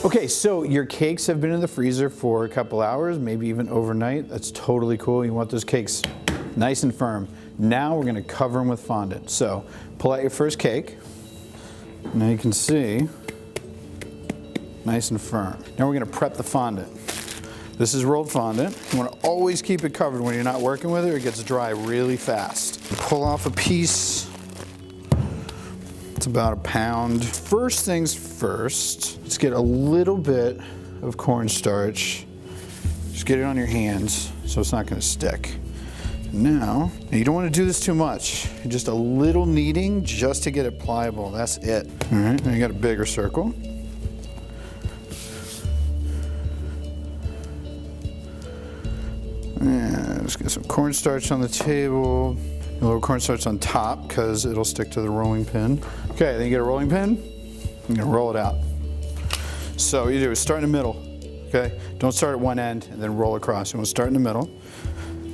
Okay, so your cakes have been in the freezer for a couple hours, maybe even overnight. That's totally cool. You want those cakes nice and firm. Now we're gonna cover them with fondant. So pull out your first cake. Now you can see, nice and firm. Now we're gonna prep the fondant. This is rolled fondant. You wanna always keep it covered when you're not working with it, or it gets dry really fast. Pull off a piece. It's about a pound. First things first, let's get a little bit of cornstarch. Just get it on your hands so it's not gonna stick. Now, you don't want to do this too much. Just a little kneading just to get it pliable. That's it. All right, now you got a bigger circle. And let's get some cornstarch on the table. A little cornstarch on top because it'll stick to the rolling pin. Okay, then you get a rolling pin. You're gonna roll it out. So what you do is start in the middle. Okay, don't start at one end and then roll across. You want to start in the middle.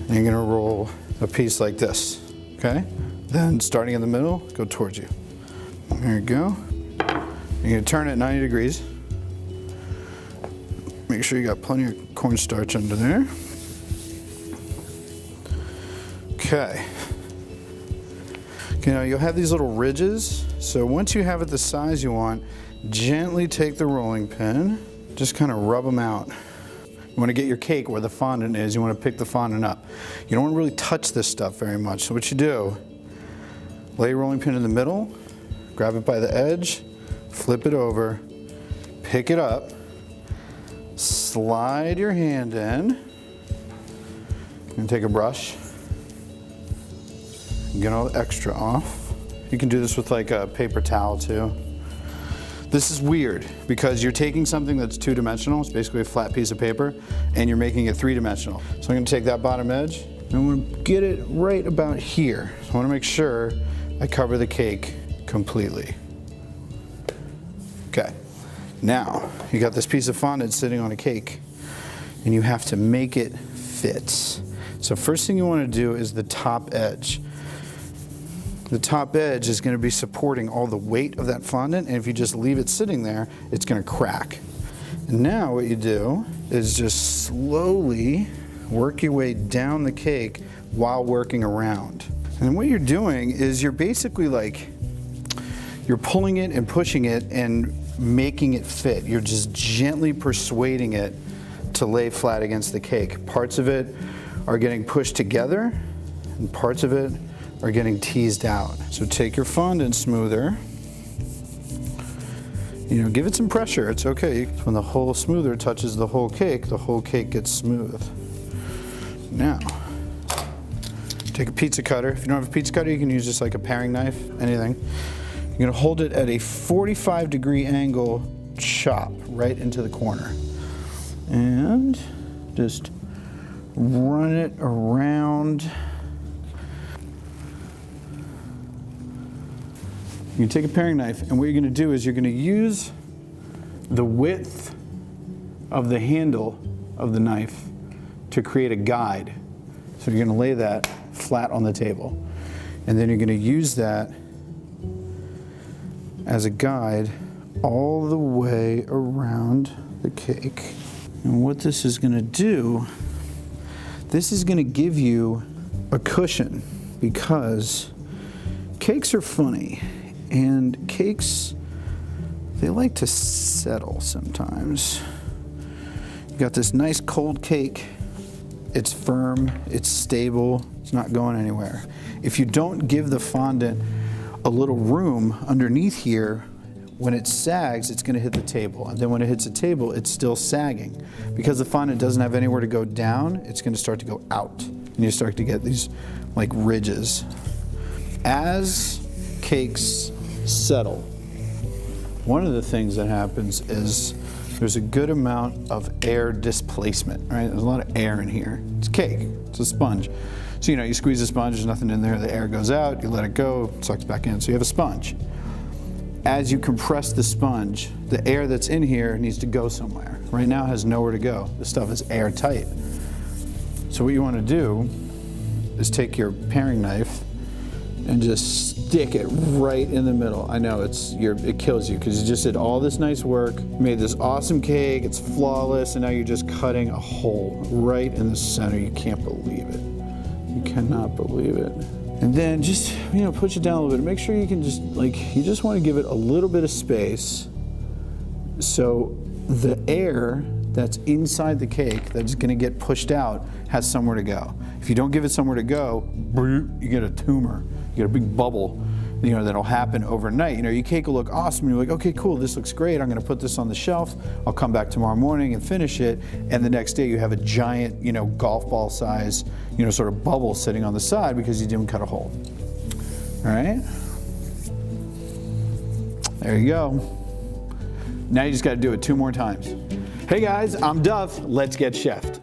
And you're gonna roll a piece like this, okay? Then starting in the middle, go towards you. There you go. You're gonna turn it 90 degrees. Make sure you got plenty of cornstarch under there. Okay. Okay, now you'll have these little ridges. So once you have it the size you want, gently take the rolling pin, just kind of rub them out. You want to get your cake where the fondant is. You want to pick the fondant up. You don't want to really touch this stuff very much. So what you do, lay your rolling pin in the middle, grab it by the edge, flip it over, pick it up, slide your hand in, and take a brush, and get all the extra off. You can do this with like a paper towel too. This is weird because you're taking something that's two-dimensional, it's basically a flat piece of paper, and you're making it three-dimensional. So I'm gonna take that bottom edge, and I'm gonna get it right about here. So I wanna make sure I cover the cake completely. Okay, now you got this piece of fondant sitting on a cake, and you have to make it fit. So first thing you wanna do is the top edge. The top edge is going to be supporting all the weight of that fondant, and if you just leave it sitting there, it's going to crack. And now what you do is just slowly work your way down the cake while working around. And what you're doing is you're basically like, you're pulling it and pushing it and making it fit. You're just gently persuading it to lay flat against the cake. Parts of it are getting pushed together, and parts of it are getting teased out. So take your fondant smoother, give it some pressure, it's okay. When the whole smoother touches the whole cake gets smooth. Now, take a pizza cutter. If you don't have a pizza cutter, you can use just like a paring knife, anything. You're gonna hold it at a 45-degree angle, chop right into the corner. And just run it around. You take a paring knife, and what you're going to do is you're going to use the width of the handle of the knife to create a guide. So you're going to lay that flat on the table, and then you're going to use that as a guide all the way around the cake. And what this is going to do, this is going to give you a cushion, because cakes are funny. And cakes, they like to settle sometimes. You got this nice cold cake. It's firm, it's stable, it's not going anywhere. If you don't give the fondant a little room underneath here, when it sags, it's gonna hit the table. And then when it hits the table, it's still sagging. Because the fondant doesn't have anywhere to go down, it's gonna start to go out. And you start to get these like ridges. As cakes settle, one of the things that happens is there's a good amount of air displacement, right? There's a lot of air in here. It's cake, it's a sponge. So you squeeze the sponge, there's nothing in there, the air goes out, you let it go, it sucks back in, so you have a sponge. As you compress the sponge, the air that's in here needs to go somewhere. Right now it has nowhere to go. This stuff is airtight. So what you want to do is take your paring knife and just stick it right in the middle. I know it kills you because you just did all this nice work, made this awesome cake, it's flawless, and now you're just cutting a hole right in the center. You can't believe it. You cannot believe it. And then just, push it down a little bit. Make sure you can you just want to give it a little bit of space so the air that's inside the cake that's going to get pushed out has somewhere to go. If you don't give it somewhere to go, you get a tumor. You get a big bubble, that'll happen overnight. Your cake will look awesome. You're like, okay, cool, this looks great. I'm going to put this on the shelf. I'll come back tomorrow morning and finish it. And the next day you have a giant, golf ball size, sort of bubble sitting on the side because you didn't cut a hole. All right. There you go. Now you just got to do it 2 more times. Hey guys, I'm Duff. Let's get chefed.